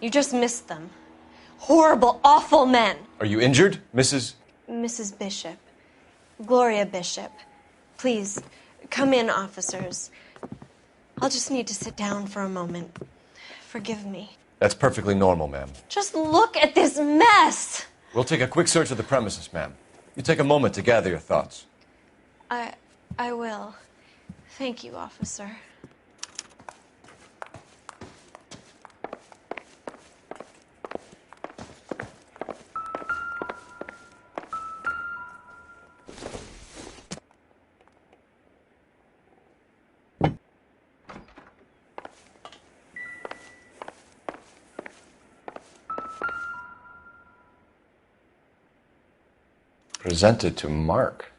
You just missed them. Horrible, awful men. Are you injured, Mrs.? Mrs. Bishop. Gloria Bishop. Please, come in, officers. I'll just need to sit down for a moment. Forgive me. That's perfectly normal, ma'am. Just look at this mess! We'll take a quick search of the premises, ma'am. You take a moment to gather your thoughts. I will. Thank you, officer. Presented to Mark.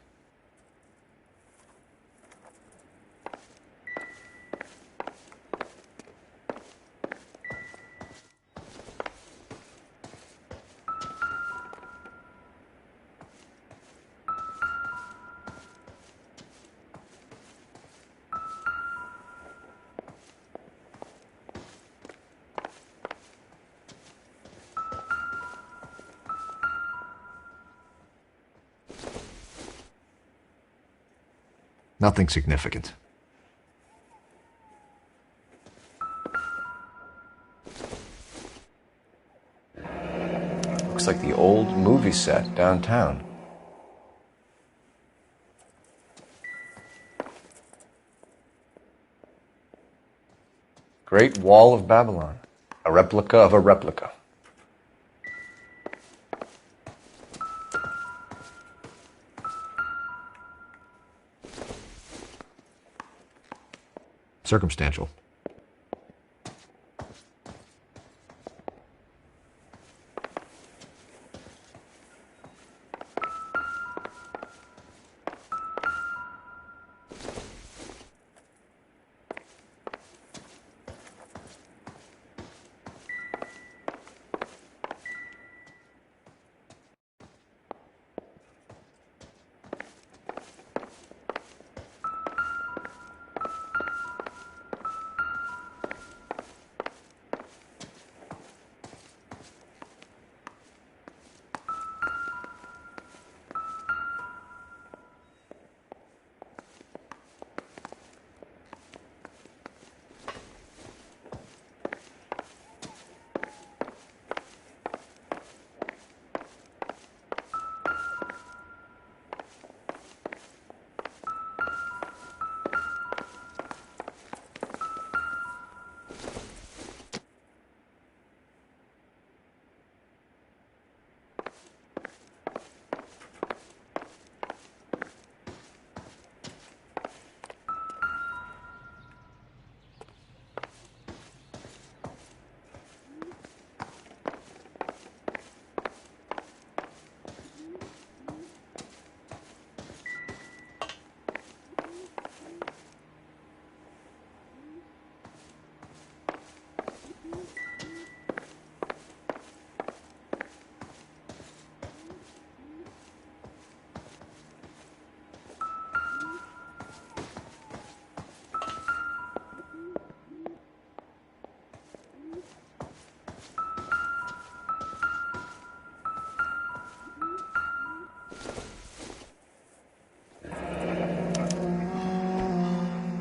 Nothing significant. Looks like the old movie set downtown. Great Wall of Babylon. A replica of a replica. Circumstantial.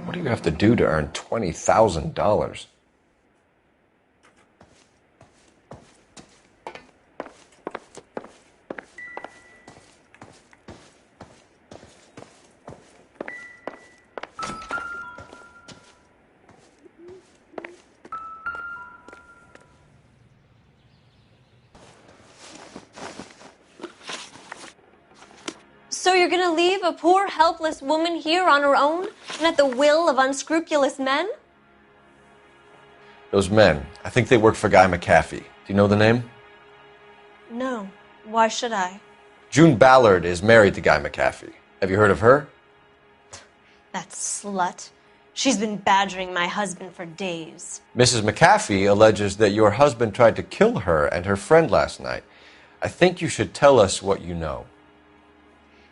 What do you have to do to earn $20,000? So you're gonna leave a poor, helpless woman here on her own and at the will of unscrupulous men? Those men, I think they work for Guy McAfee. Do you know the name? No. Why should I? June Ballard is married to Guy McAfee. Have you heard of her? That slut. She's been badgering my husband for days. Mrs. McAfee alleges that your husband tried to kill her and her friend last night. I think you should tell us what you know.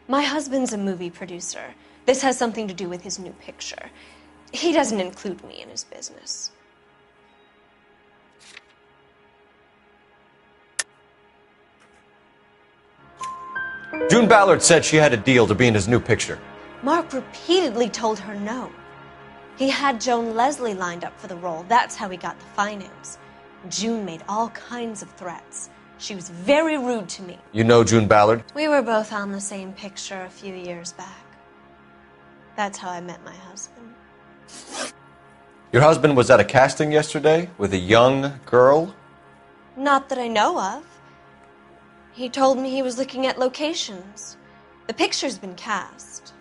My husband's a movie producer. This has something to do with his new picture. He doesn't include me in his business. June Ballard said she had a deal to be in his new picture. Mark repeatedly told her no. He had Joan Leslie lined up for the role. That's how he got the finance. June made all kinds of threats. She was very rude to me. You know June Ballard? We were both on the same picture a few years back. That's how I met my husband. Your husband was at a casting yesterday with a young girl? Not that I know of. He told me he was looking at locations. The picture's been cast.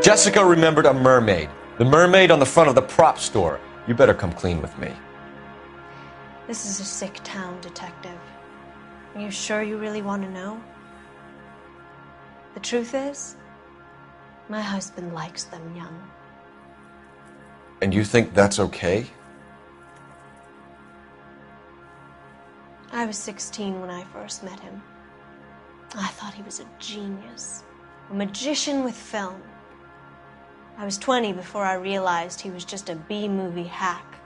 Jessica remembered a mermaid. The mermaid on the front of the prop store. You better come clean with me. This is a sick town, Detective. Are you sure you really want to know? The truth is, my husband likes them young. And you think that's okay? I was 16 when I first met him. I thought he was a genius, a magician with film. I was 20 before I realized he was just a B-movie hack.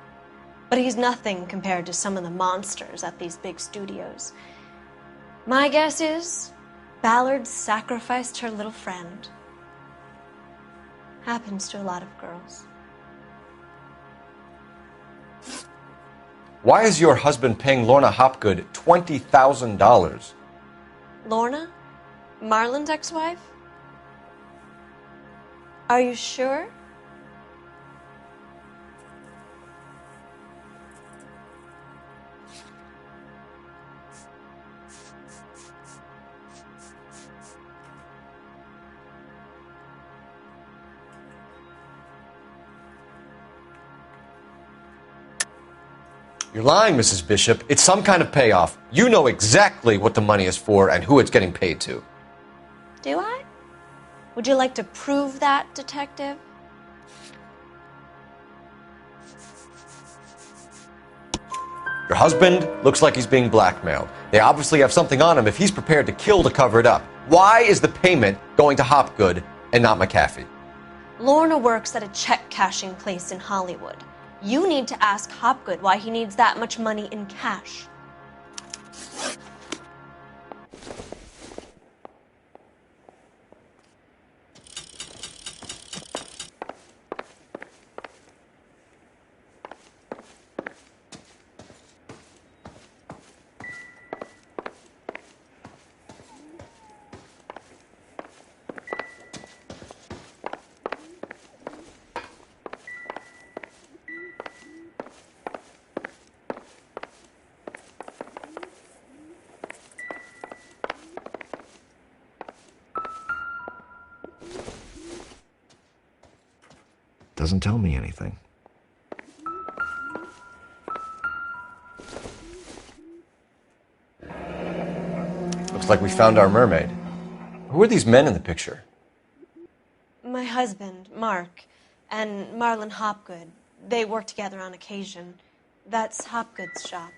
But he's nothing compared to some of the monsters at these big studios. My guess is Ballard sacrificed her little friend. Happens to a lot of girls. Why is your husband paying Lorna Hopgood $20,000? Lorna? Marlon's ex-wife? Are you sure? You're lying, Mrs. Bishop. It's some kind of payoff. You know exactly what the money is for and who it's getting paid to. Do I? Would you like to prove that, Detective? Your husband looks like he's being blackmailed. They obviously have something on him if he's prepared to kill to cover it up. Why is the payment going to Hopgood and not McAfee? Lorna works at a check-cashing place in Hollywood. You need to ask Hopgood why he needs that much money in cash. Doesn't tell me anything. Looks like we found our mermaid. Who are these men in the picture? My husband, Mark, and Marlon Hopgood. They work together on occasion. That's Hopgood's shop.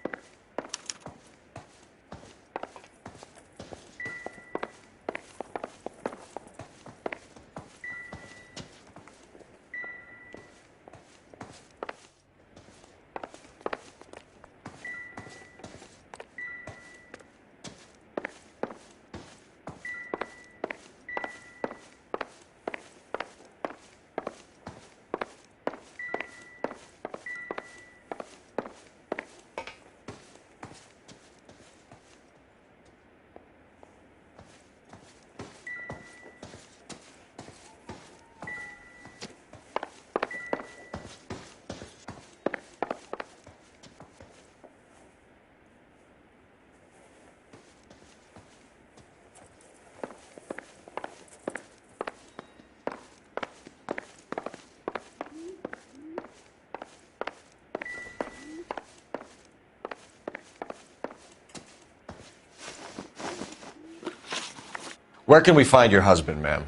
Where can we find your husband, ma'am?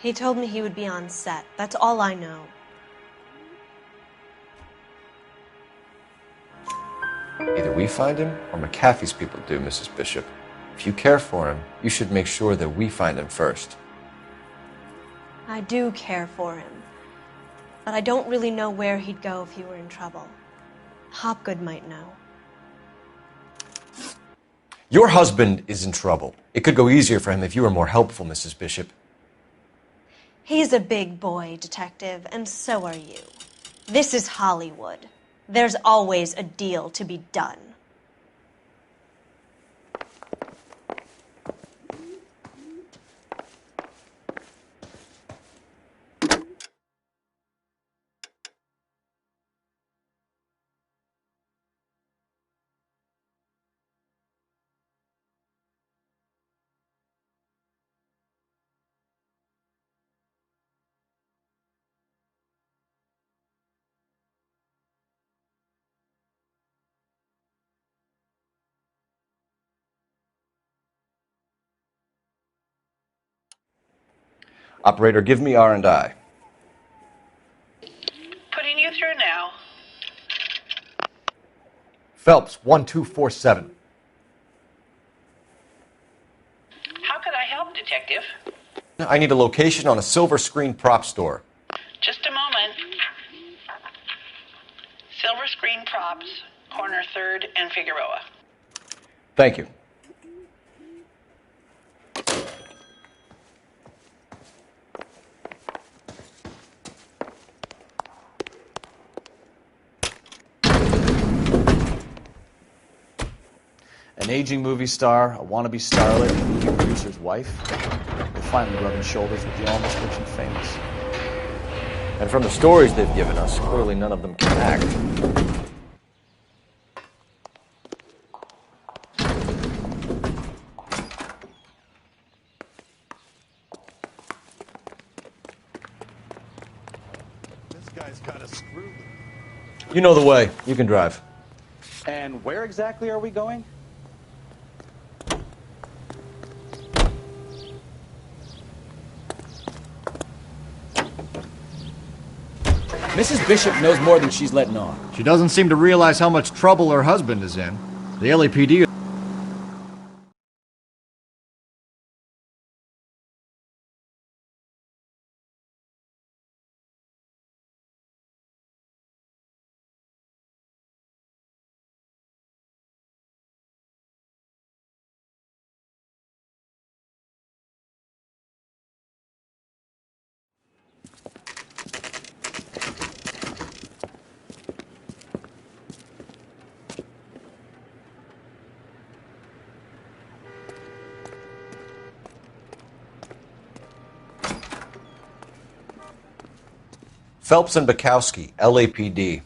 He told me he would be on set. That's all I know. Either we find him or McAfee's people do, Mrs. Bishop. If you care for him, you should make sure that we find him first. I do care for him, but I don't really know where he'd go if he were in trouble. Hopgood might know. Your husband is in trouble. It could go easier for him if you were more helpful, Mrs. Bishop. He's a big boy, Detective, and so are you. This is Hollywood. There's always a deal to be done. Operator, give me R&I. Putting you through now. Phelps, 1247. How could I help, Detective? I need a location on a silver screen prop store. Just a moment. Silver Screen Props, corner 3rd and Figueroa. Thank you. An aging movie star, a wannabe starlet, a movie producer's wife. They're finally rubbing shoulders with the almost rich and famous. And from the stories they've given us, clearly none of them can act. This guy's got a screw. You know the way. You can drive. And where exactly are we going? Mrs. Bishop knows more than she's letting on. She doesn't seem to realize how much trouble her husband is in. The LAPD... Phelps and Bukowski, LAPD.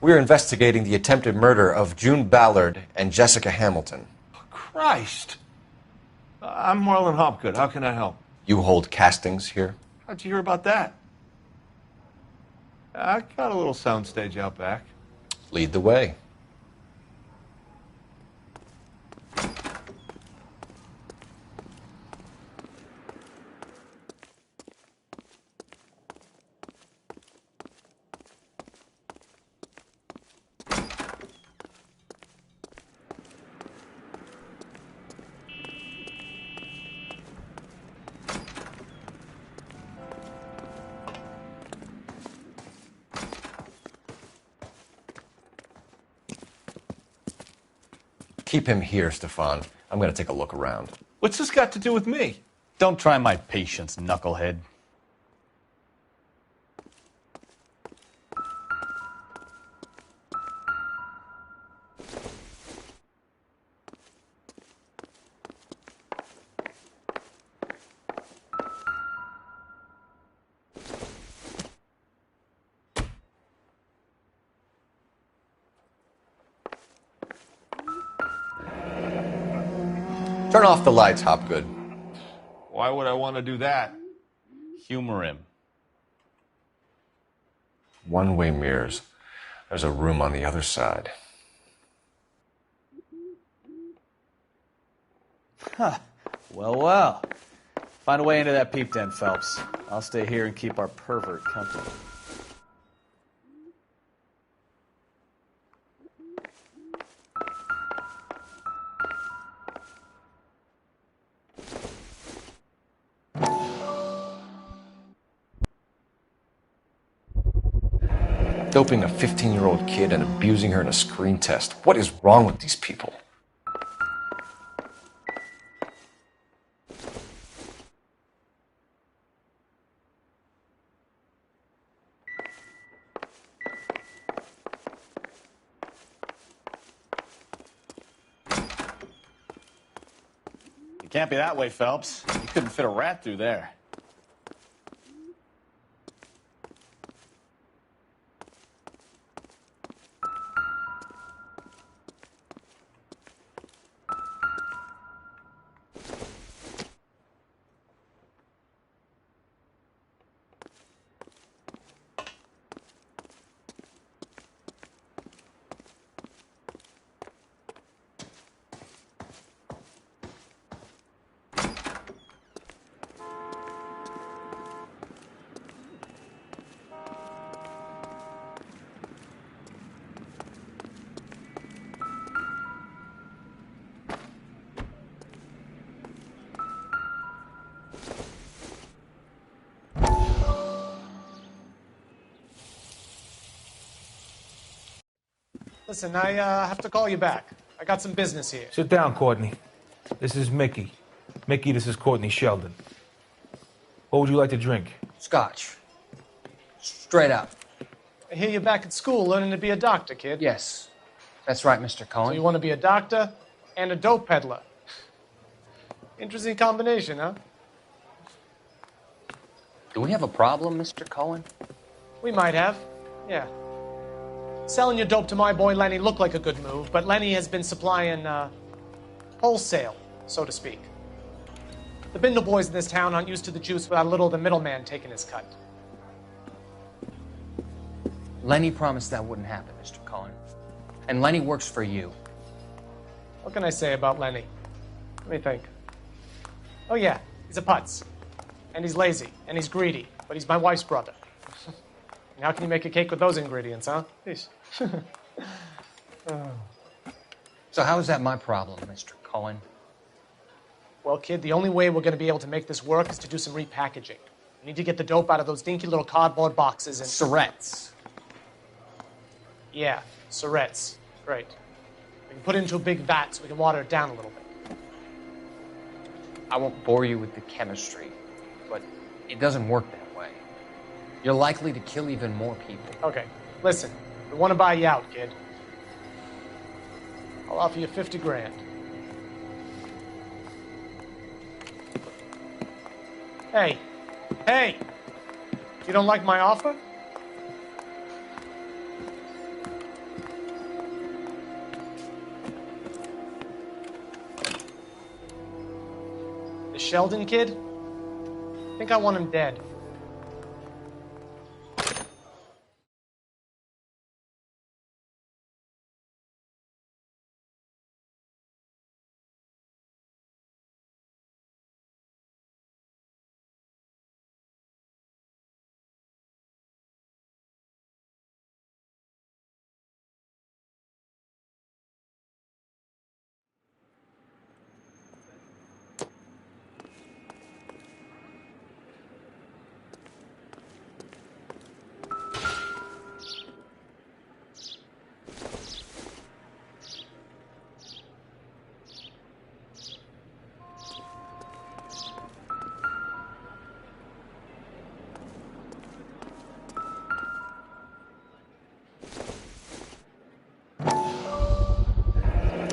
We're investigating the attempted murder of June Ballard and Jessica Hamilton. Christ. I'm Marlon Hopgood. How can I help? You hold castings here? How'd you hear about that? I got a little soundstage out back. Lead the way. Keep him here, Stefan. I'm going to take a look around. What's this got to do with me? Don't try my patience, knucklehead. Turn off the lights, Hopgood. Why would I want to do that? Humor him. One-way mirrors. There's a room on the other side. Well, well. Find a way into that peep den, Phelps. I'll stay here and keep our pervert company. Doping a 15-year-old kid and abusing her in a screen test. What is wrong with these people? It can't be that way, Phelps. You couldn't fit a rat through there. Listen, I have to call you back. I got some business here. Sit down, Courtney. This is Mickey. Mickey, this is Courtney Sheldon. What would you like to drink? Scotch. Straight up. I hear you're back at school learning to be a doctor, kid. Yes. That's right, Mr. So Cohen. you want to be a doctor and a dope peddler. Interesting combination, huh? Do we have a problem, Mr. Cohen? We might have. Yeah. Selling your dope to my boy Lenny looked like a good move, but Lenny has been supplying, wholesale, so to speak. The Bindle boys in this town aren't used to the juice without a little of the middleman taking his cut. Lenny promised that wouldn't happen, Mr. Cohen. And Lenny works for you. What can I say about Lenny? Let me think. Oh yeah, he's a putz. And he's lazy, and he's greedy, but he's my wife's brother. And how can you make a cake with those ingredients, huh? Jeez. So how is that my problem, Mr. Cohen? Well, kid, the only way we're going to be able to make this work is to do some repackaging. We need to get the dope out of those dinky little cardboard boxes and... Surrettes. Yeah, Surrettes. Great. We can put it into a big vat so we can water it down a little bit. I won't bore you with the chemistry, but it doesn't work that way. You're likely to kill even more people. Okay, listen. We want to buy you out, kid. I'll offer you 50 grand. Hey. Hey! You don't like my offer? The Sheldon kid? I think I want him dead.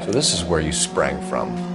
So this is where you sprang from.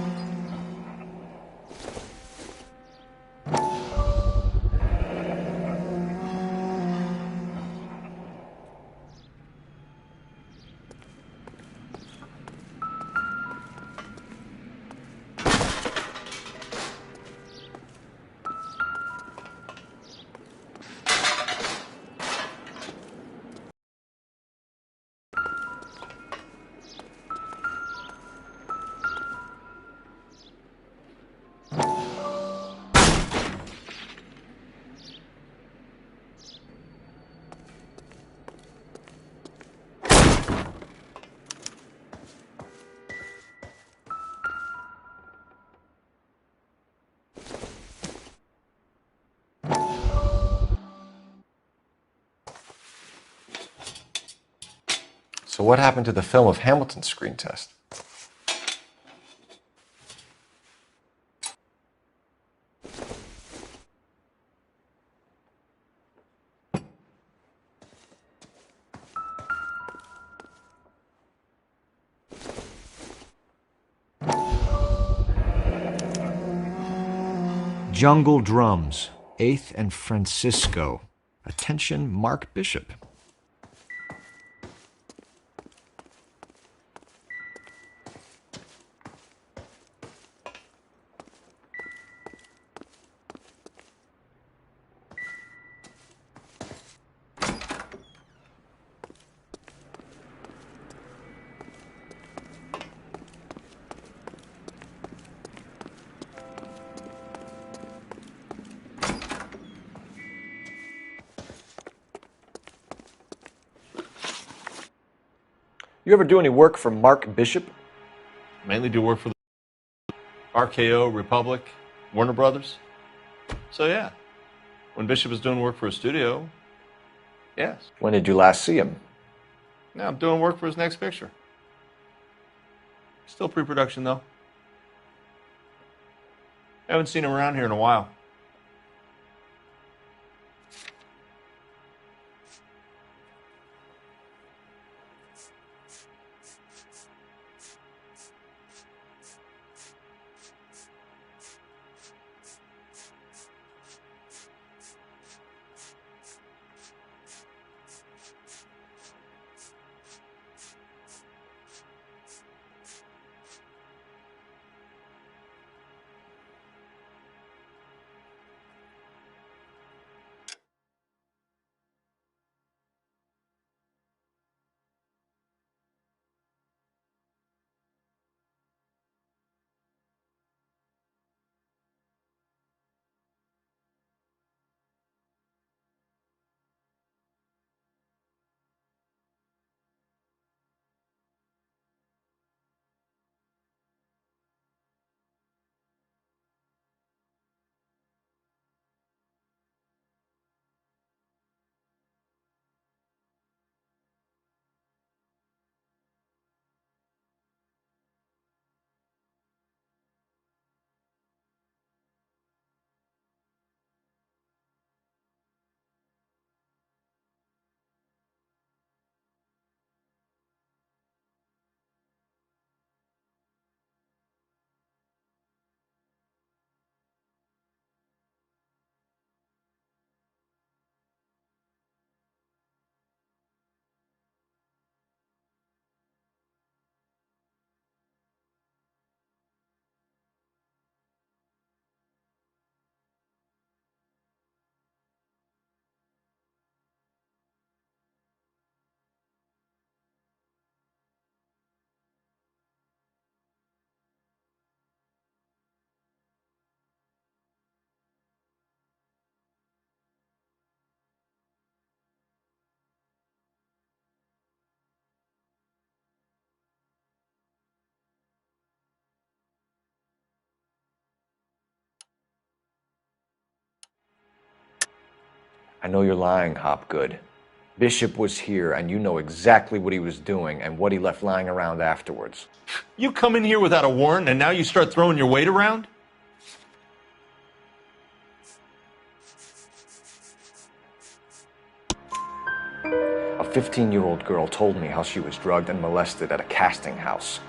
So what happened to the film of Hamilton's screen test? Jungle Drums, 8th and Francisco. Attention, Mark Bishop. You ever do any work for Mark Bishop? Mainly do work for the RKO, Republic, Warner Brothers. So yeah, when Bishop is doing work for a studio, yes. When did you last see him? Now I'm doing work for his next picture. Still pre-production though. Haven't seen him around here in a while. I know you're lying, Hopgood. Bishop was here, and you know exactly what he was doing and what he left lying around afterwards. You come in here without a warrant and now you start throwing your weight around? A 15-year-old girl told me how she was drugged and molested at a casting house.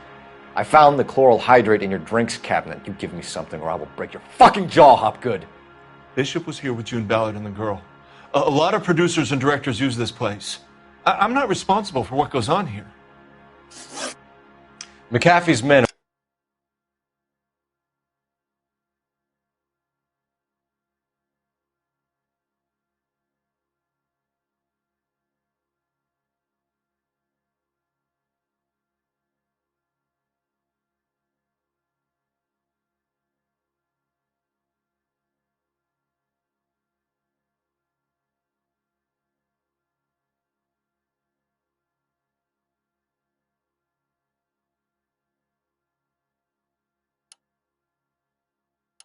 I found the chloral hydrate in your drinks cabinet. You give me something or I will break your fucking jaw, Hopgood. Bishop was here with June Ballard and the girl. A lot of producers and directors use this place. I'm not responsible for what goes on here. McAfee's men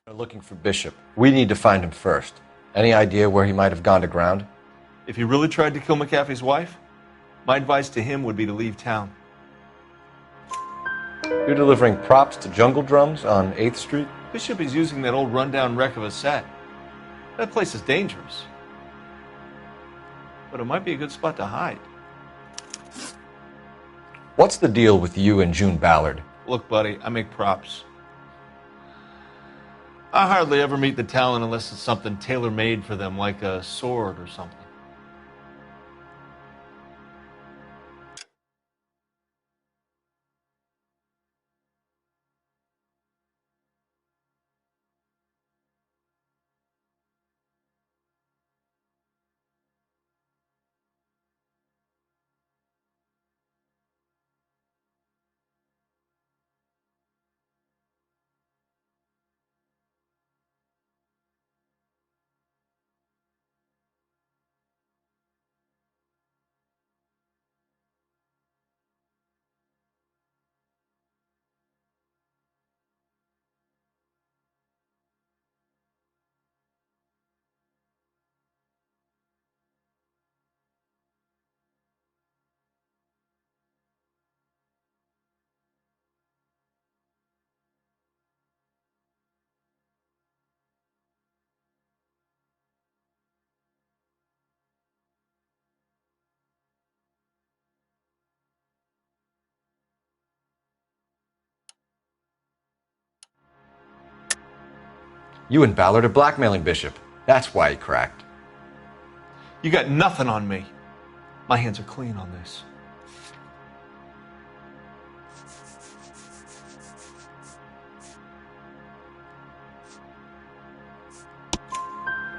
are looking for Bishop. We need to find him first. Any idea where he might have gone to ground? If he really tried to kill McAfee's wife, My advice to him would be to leave town. You're delivering props to Jungle Drums on 8th Street? Bishop is using that old rundown wreck of a set. That place is dangerous. But it might be a good spot to hide. What's the deal with you and June Ballard? Look, buddy, I make props. I hardly ever meet the talent unless it's something tailor-made for them, like a sword or something. You and Ballard are blackmailing Bishop. That's why he cracked. You got nothing on me. My hands are clean on this.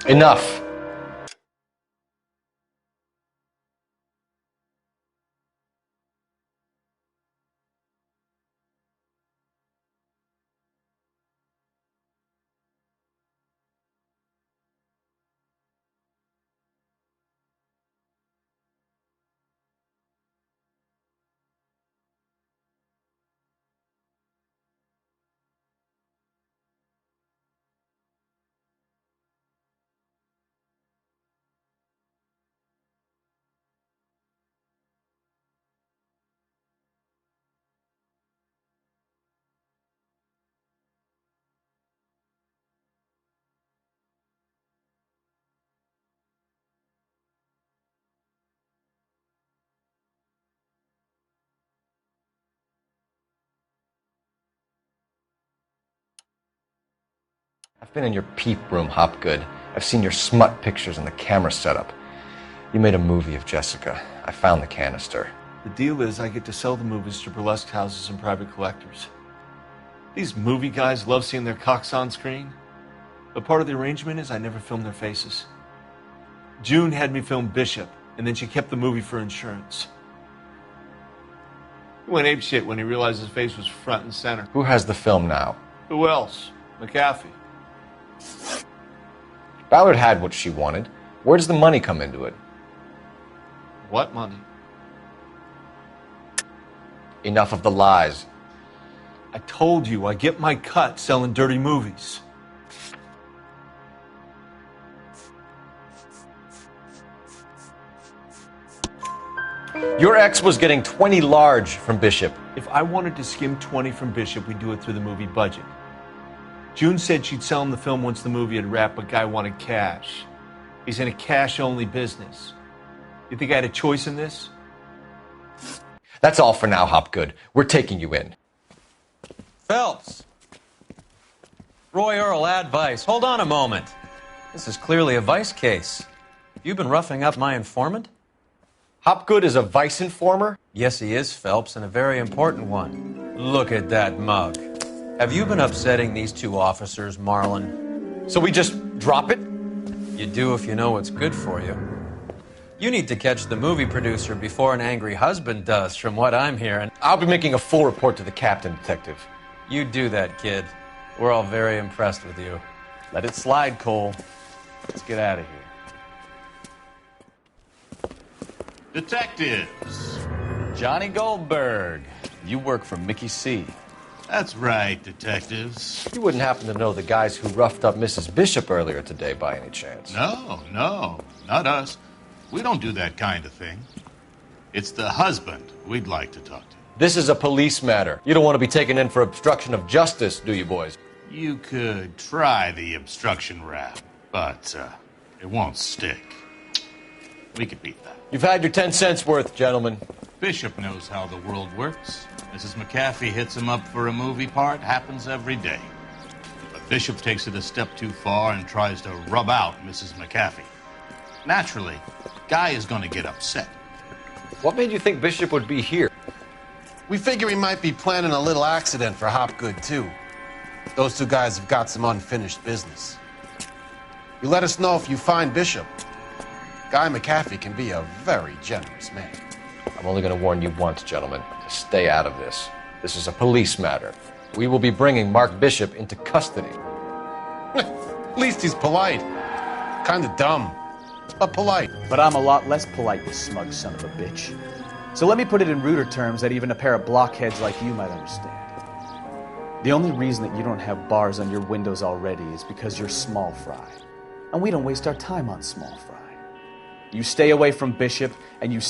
Enough. I've been in your peep room, Hopgood. I've seen your smut pictures and the camera setup. You made a movie of Jessica. I found the canister. The deal is I get to sell the movies to burlesque houses and private collectors. These movie guys love seeing their cocks on screen. But part of the arrangement is I never film their faces. June had me film Bishop, and then she kept the movie for insurance. He went apeshit when he realized his face was front and center. Who has the film now? Who else? McAfee. Ballard had what she wanted. Where does the money come into it? What money? Enough of the lies. I told you I get my cut selling dirty movies. Your ex was getting 20 large from Bishop. If I wanted to skim 20 from Bishop, we'd do it through the movie budget. June said she'd sell him the film once the movie had wrapped, but Guy wanted cash. He's in a cash-only business. You think I had a choice in this? That's all for now, Hopgood. We're taking you in. Phelps. Roy Earl, ad vice. Hold on a moment. This is clearly a vice case. You've been roughing up my informant? Hopgood is a vice informer? Yes, he is, Phelps, and a very important one. Look at that mug. Have you been upsetting these two officers, Marlin? So we just drop it? You do if you know what's good for you. You need to catch the movie producer before an angry husband does, from what I'm hearing. I'll be making a full report to the captain, Detective. You do that, kid. We're all very impressed with you. Let it slide, Cole. Let's get out of here. Detectives. Johnny Goldberg. You work for Mickey C. That's right, detectives. You wouldn't happen to know the guys who roughed up Mrs. Bishop earlier today by any chance? No, not us. We don't do that kind of thing. It's the husband we'd like to talk to. This is a police matter. You don't want to be taken in for obstruction of justice, do you, boys? You could try the obstruction rap, but it won't stick. We could beat that. You've had your 10 cents worth, gentlemen. Bishop knows how the world works. Mrs. McAfee hits him up for a movie part. Happens every day. But Bishop takes it a step too far and tries to rub out Mrs. McAfee. Naturally, Guy is going to get upset. What made you think Bishop would be here? We figure he might be planning a little accident for Hopgood, too. Those two guys have got some unfinished business. You let us know if you find Bishop. Guy McAfee can be a very generous man. I'm only going to warn you once, gentlemen, to stay out of this. This is a police matter. We will be bringing Mark Bishop into custody. At least he's polite. Kind of dumb, but polite. But I'm a lot less polite, you smug son of a bitch. So let me put it in ruder terms that even a pair of blockheads like you might understand. The only reason that you don't have bars on your windows already is because you're small fry. And we don't waste our time on small fry. You stay away from Bishop, and you...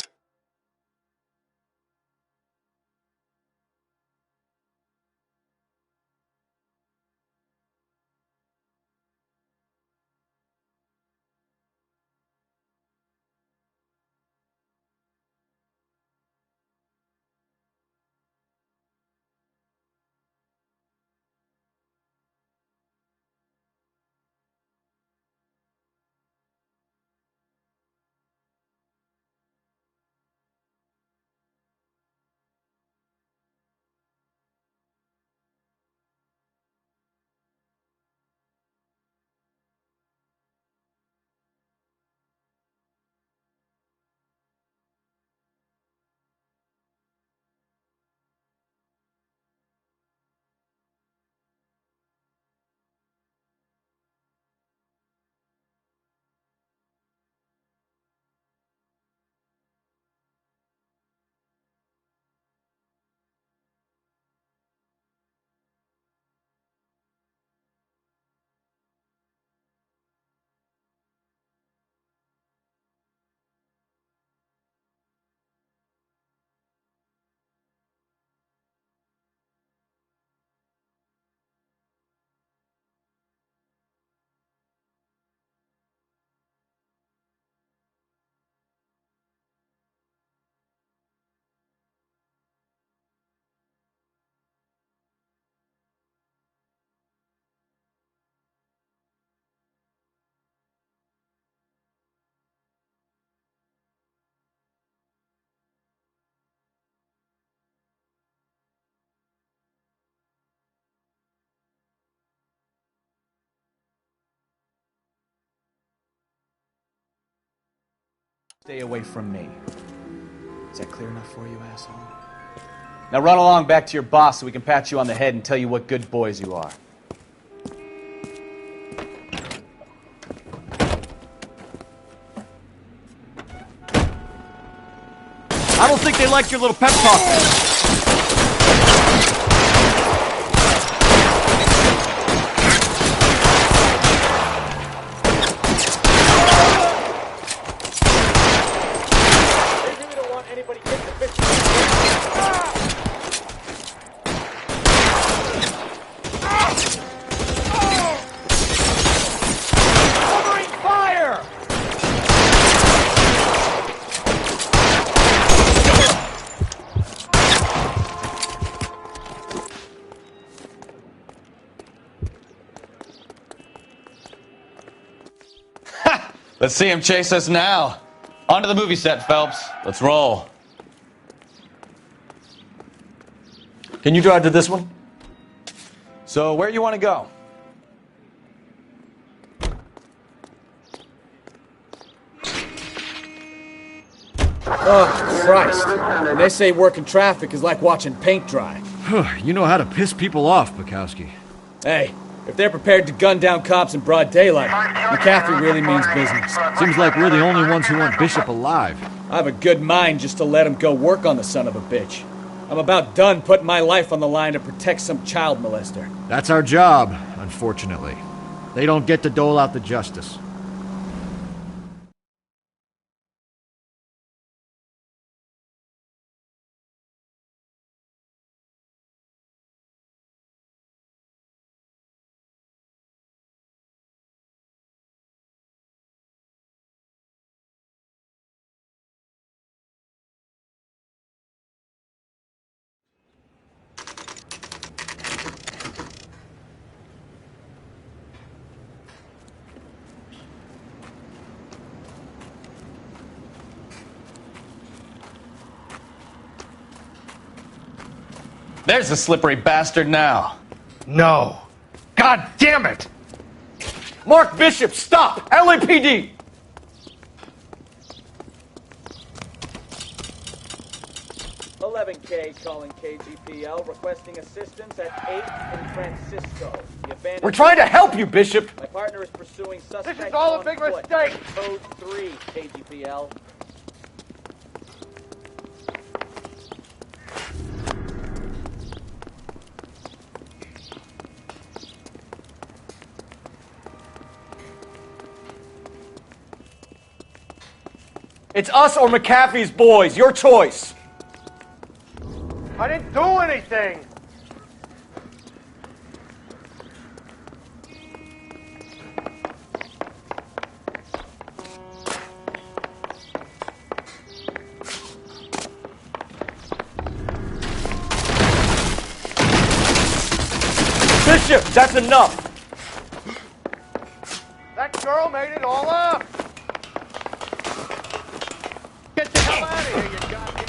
Stay away from me. Is that clear enough for you, asshole? Now run along back to your boss so we can pat you on the head and tell you what good boys you are. I don't think they like your little pep talk. Let's see him chase us now. Onto the movie set, Phelps. Let's roll. Can you drive to this one? So where you want to go? Oh, Christ. And they say working traffic is like watching paint dry. You know how to piss people off, Bukowski. Hey, if they're prepared to gun down cops in broad daylight, McAfee really means business. Seems like we're the only ones who want Bishop alive. I have a good mind just to let him go work on the son of a bitch. I'm about done putting my life on the line to protect some child molester. That's our job, unfortunately. They don't get to dole out the justice. There's the slippery bastard now. No. God damn it! Mark Bishop, stop! LAPD! K calling KGPL, requesting assistance at 8th and Francisco. The abandoned We're trying to help you, Bishop! My partner is pursuing suspects. This is all a on big foot. mistake! Code 3, KGPL. It's us or McAfee's boys. Your choice. I didn't do anything. Bishop, that's enough. That girl made it all up. Get the hell out of here, you goddamn...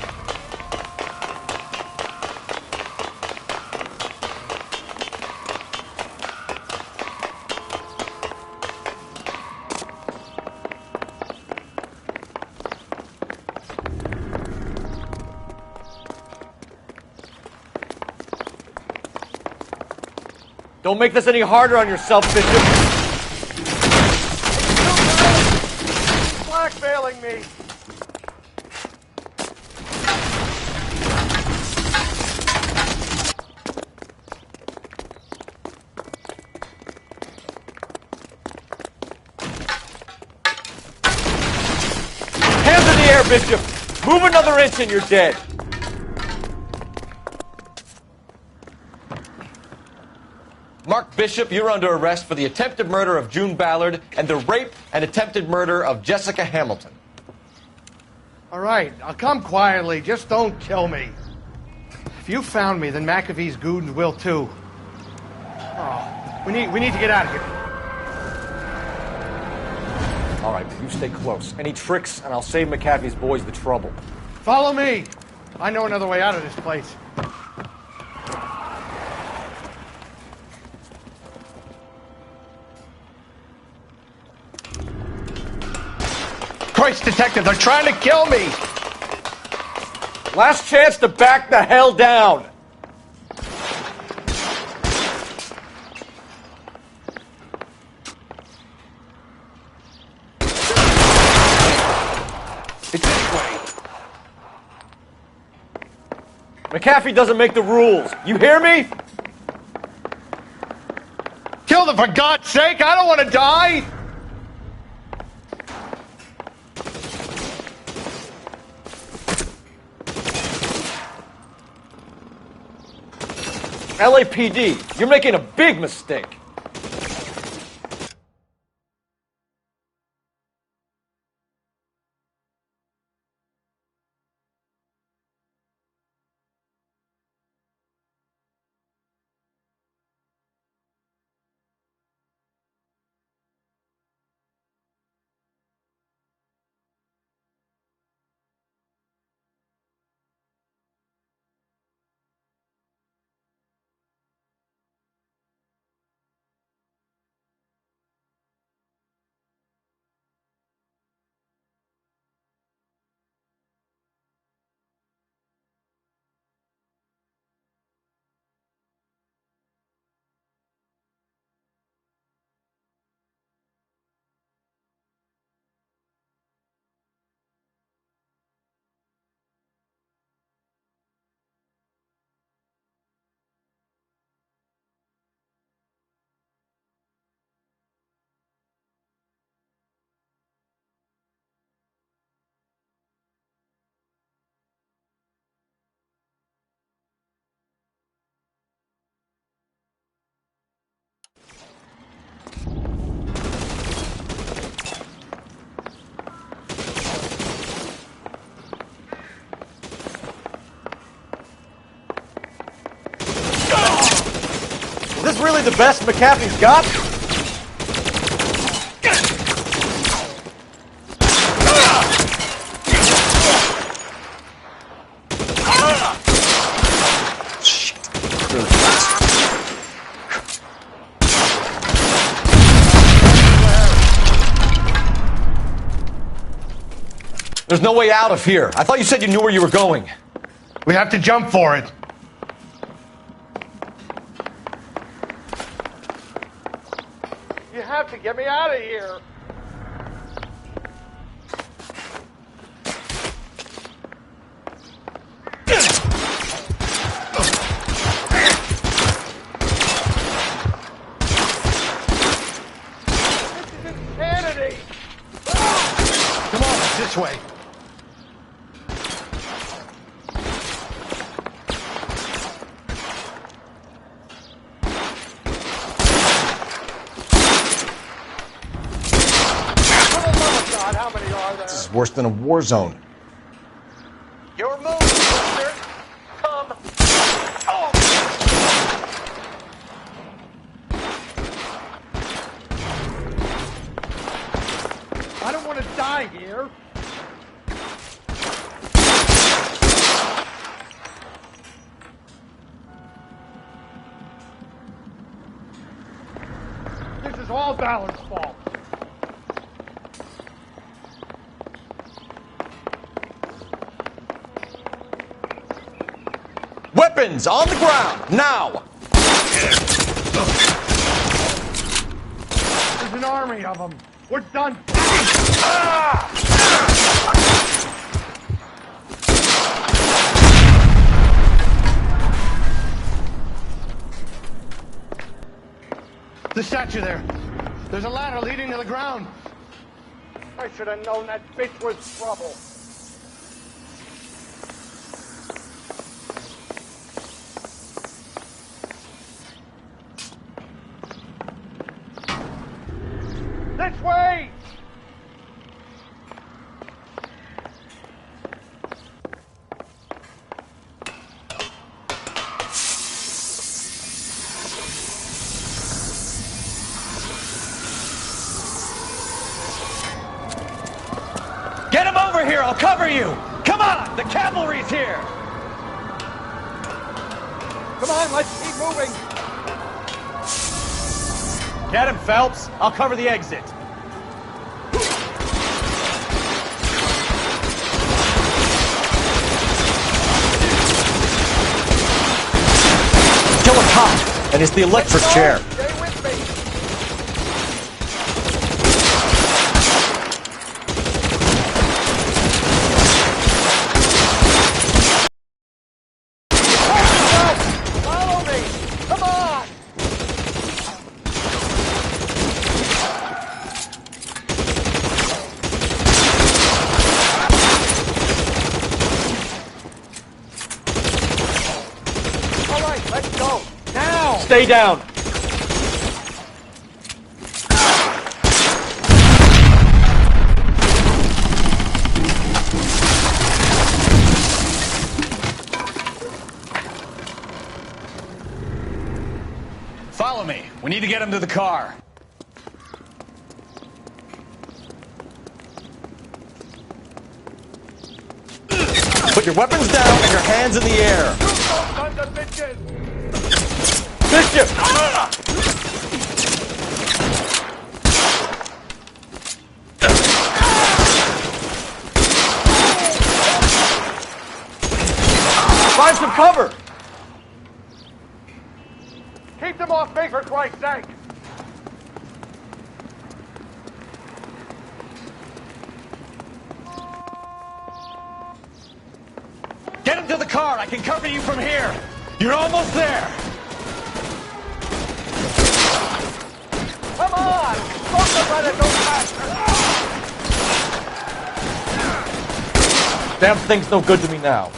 Don't make this any harder on yourself, Bishop. Blackmailing me. Hands in the air, Bishop. Move another inch and you're dead. Mark Bishop, you're under arrest for the attempted murder of June Ballard and the rape and attempted murder of Jessica Hamilton. All right, I'll come quietly. Just don't kill me. If you found me, then McAfee's goons will too. Oh, we need to get out of here. All right, you stay close. Any tricks, and I'll save McAfee's boys the trouble. Follow me. I know another way out of this place. Christ, detective, they're trying to kill me! Last chance to back the hell down! It's this way. McAfee doesn't make the rules. You hear me? Kill them, for God's sake! I don't want to die! LAPD, you're making a big mistake. Is this really the best McAfee's got? Shit. There's no way out of here. I thought you said you knew where you were going. We have to jump for it. You have to get me out of here. Insanity! Come on, this way. This is worse than a war zone. Your move, mister. Come. Oh. I don't want to die here. This is all Ballard's fault. Weapons on the ground, now! There's an army of them. We're done. The statue there. There's a ladder leading to the ground. I should have known that bitch was trouble. This way! Get him over here! I'll cover you! Come on! The cavalry's here! Come on, let's keep moving. Get him, Phelps. I'll cover the exit. Kill a cop, and it's the electric chair. Stay with me. Follow me. Come on. All right, let's go. Now. Stay down. Follow me. We need to get him to the car. Put your weapons down and your hands in the air. Sons of bitches. Bishop! Find some cover! Keep them off me, for Christ's sake! Get him to the car. I can cover you from here. You're almost there. Come on! Don't let it go faster! Damn thing's no good to me now.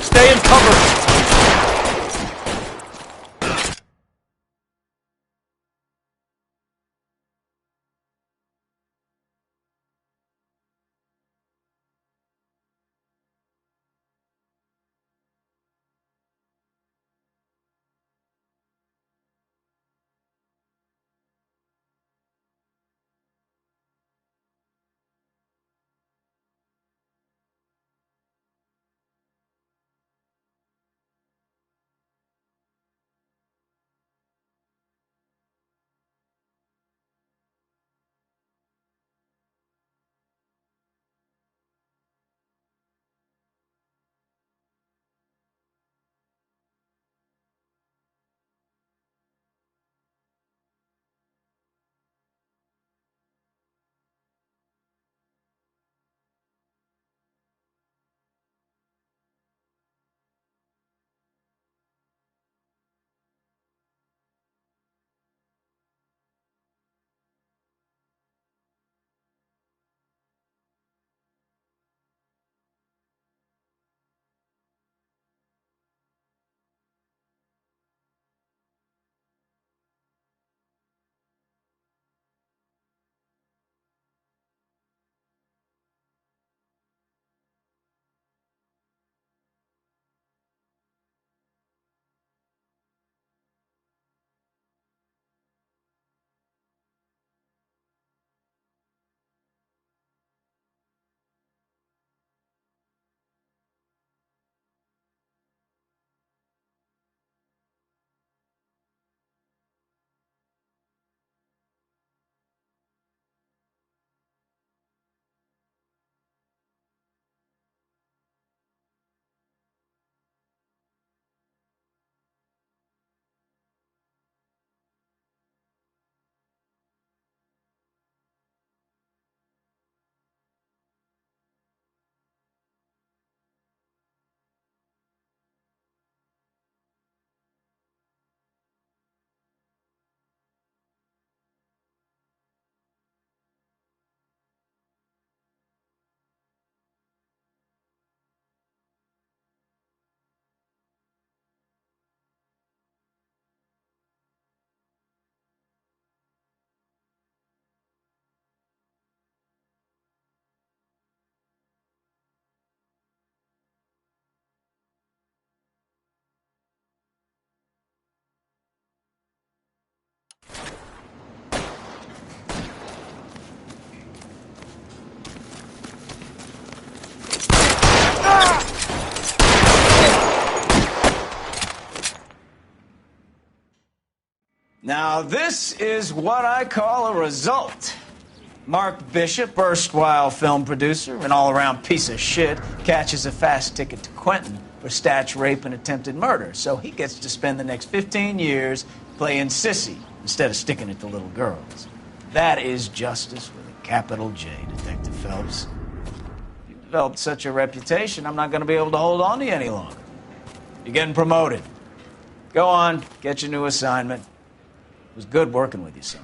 Stay in cover! Now, this is what I call a result. Mark Bishop, erstwhile film producer and all-around piece of shit, catches a fast ticket to Quentin for statch rape and attempted murder, so he gets to spend the next 15 years playing sissy instead of sticking it to little girls. That is justice with a capital J, Detective Phelps. You've developed such a reputation, I'm not going to be able to hold on to you any longer. You're getting promoted. Go on, get your new assignment. It was good working with you, son.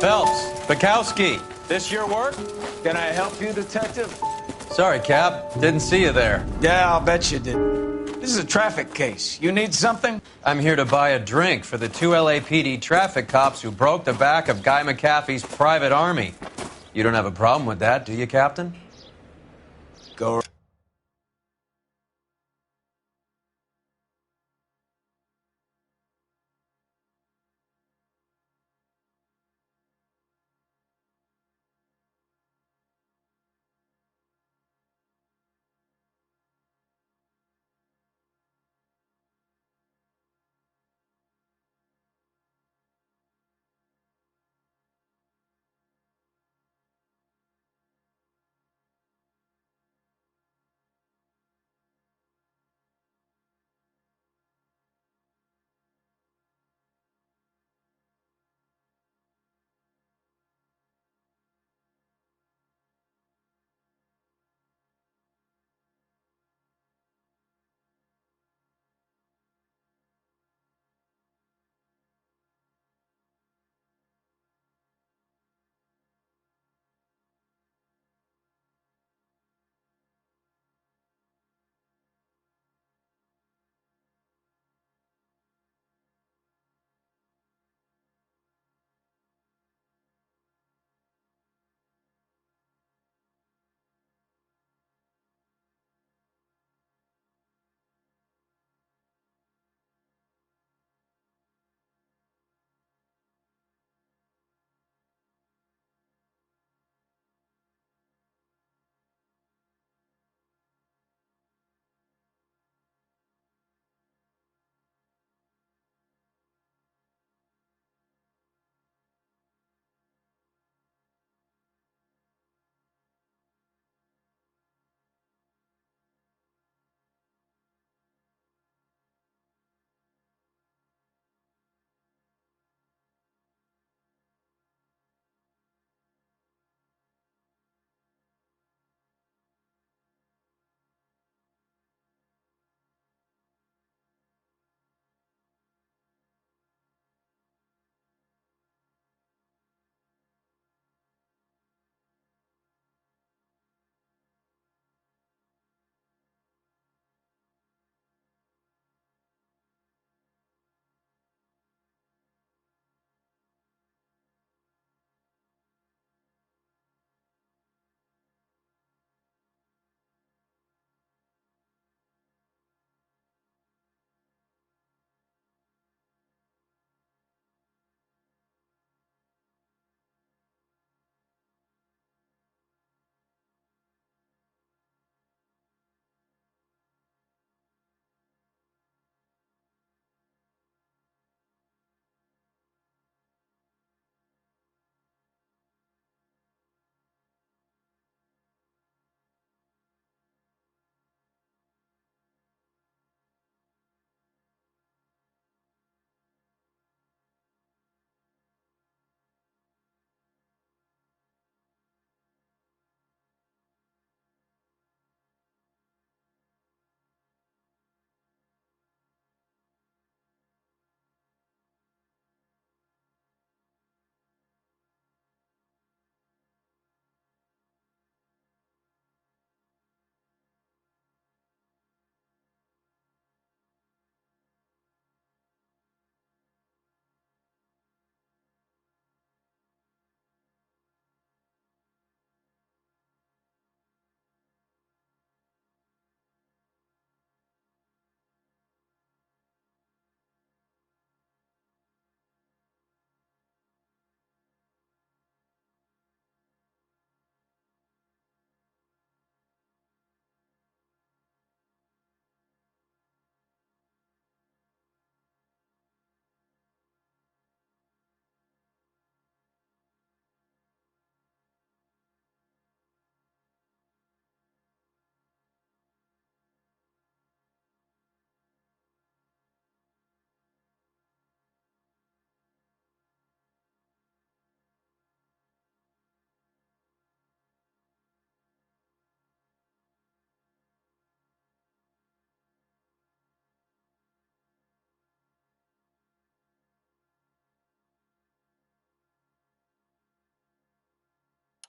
Phelps, Bukowski, this your work? Can I help you, Detective? Sorry, Cap. Didn't see you there. Yeah, I'll bet you did. This is a traffic case. You need something? I'm here to buy a drink for the 2 LAPD traffic cops who broke the back of Guy McAfee's private army. You don't have a problem with that, do you, Captain? Go.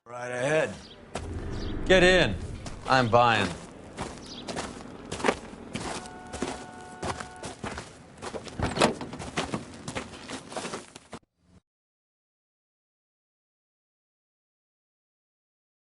Right ahead. Get in. I'm buying.